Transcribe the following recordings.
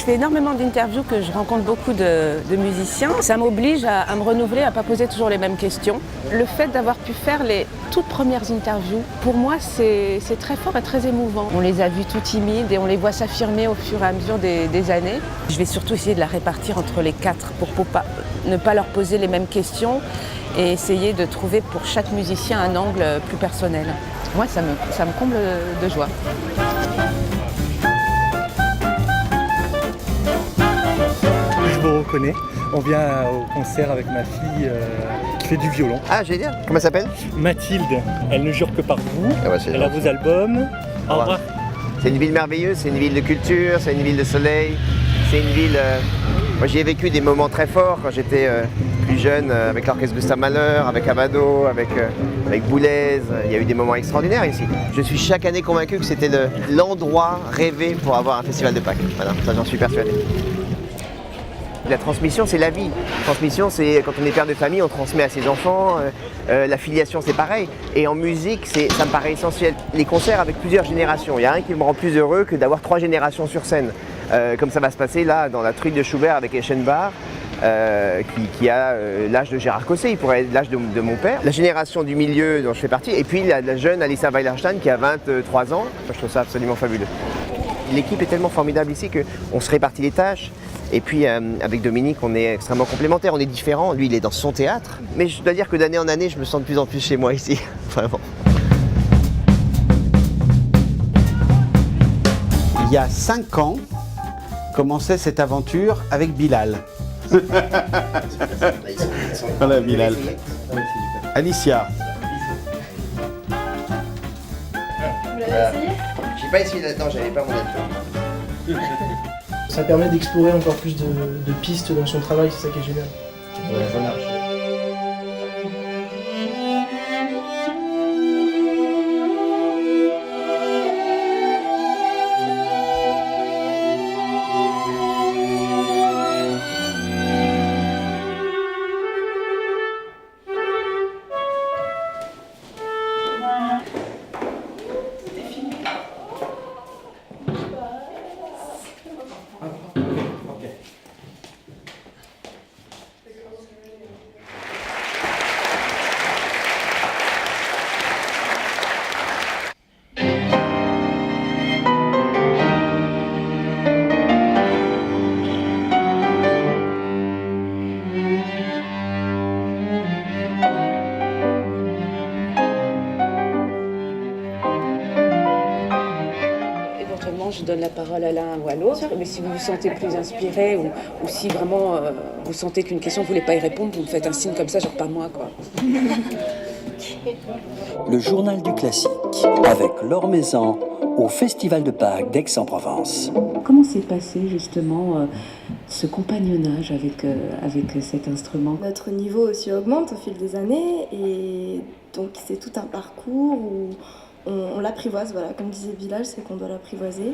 fais énormément d'interviews, que je rencontre beaucoup de musiciens. Ça m'oblige à me renouveler, à ne pas poser toujours les mêmes questions. Le fait d'avoir pu faire les toutes premières interviews, pour moi, c'est très fort et très émouvant. On les a vus tout timides et on les voit s'affirmer au fur et à mesure des années. Je vais surtout essayer de la répartir entre les 4 pour ne pas leur poser les mêmes questions et essayer de trouver pour chaque musicien un angle plus personnel. Moi, ça me comble de joie. Je vous reconnais. On vient au concert avec ma fille qui fait du violon. Ah, génial. Comment elle s'appelle? Mathilde. Elle ne jure que par vous. Ah bah, elle a vos albums. Au revoir. C'est une ville merveilleuse, c'est une ville de culture, c'est une ville de soleil. C'est une ville... Moi, j'y ai vécu des moments très forts quand j'étais plus jeune, avec l'orchestre Gustave Mahler, avec Amado, avec Boulez. Il y a eu des moments extraordinaires ici. Je suis chaque année convaincu que c'était l'endroit rêvé pour avoir un festival de Pâques. Voilà, ça j'en suis persuadé. La transmission, c'est la vie. La transmission, c'est quand on est père de famille, on transmet à ses enfants. La filiation, c'est pareil. Et en musique, ça me paraît essentiel. Les concerts avec plusieurs générations. Il n'y a rien qui me rend plus heureux que d'avoir 3 générations sur scène. Comme ça va se passer là, dans la truite de Schubert avec Eschenbach, qui a l'âge de Gérard Cosset, il pourrait être l'âge de mon père. La génération du milieu dont je fais partie, et puis la jeune Alissa Weilerstein qui a 23 ans. Je trouve ça absolument fabuleux. L'équipe est tellement formidable ici qu'on se répartit les tâches. Et puis avec Dominique, on est extrêmement complémentaires, on est différents. Lui, il est dans son théâtre. Mais je dois dire que d'année en année, je me sens de plus en plus chez moi ici. Vraiment. Il y a 5 ans, commençait cette aventure avec Bilal. Voilà Bilal. Alicia. Vous l'avez essayé? J'ai pas essayé là-dedans, j'avais pas mon avion. Ça permet d'explorer encore plus de pistes dans son travail, c'est ça qui est génial. Je donne la parole à l'un ou à l'autre, mais si vous vous sentez plus inspiré ou si vraiment vous sentez qu'une question, vous ne voulez pas y répondre, vous me faites un signe comme ça, genre pas moi, quoi. Le journal du classique, avec Laure Maison, au Festival de Pâques d'Aix-en-Provence. Comment s'est passé justement ce compagnonnage avec cet instrument? Notre niveau aussi augmente au fil des années et donc c'est tout un parcours où on l'apprivoise, voilà, comme disait Bilal, c'est qu'on doit l'apprivoiser.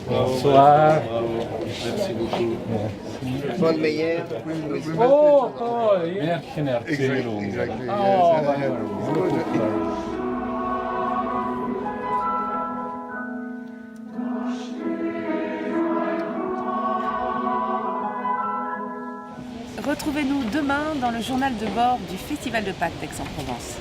Bonsoir. Merci beaucoup. Von Meyer. Exactly. Retrouvez-nous demain dans le journal de bord du Festival de Pâques d'Aix-en-Provence.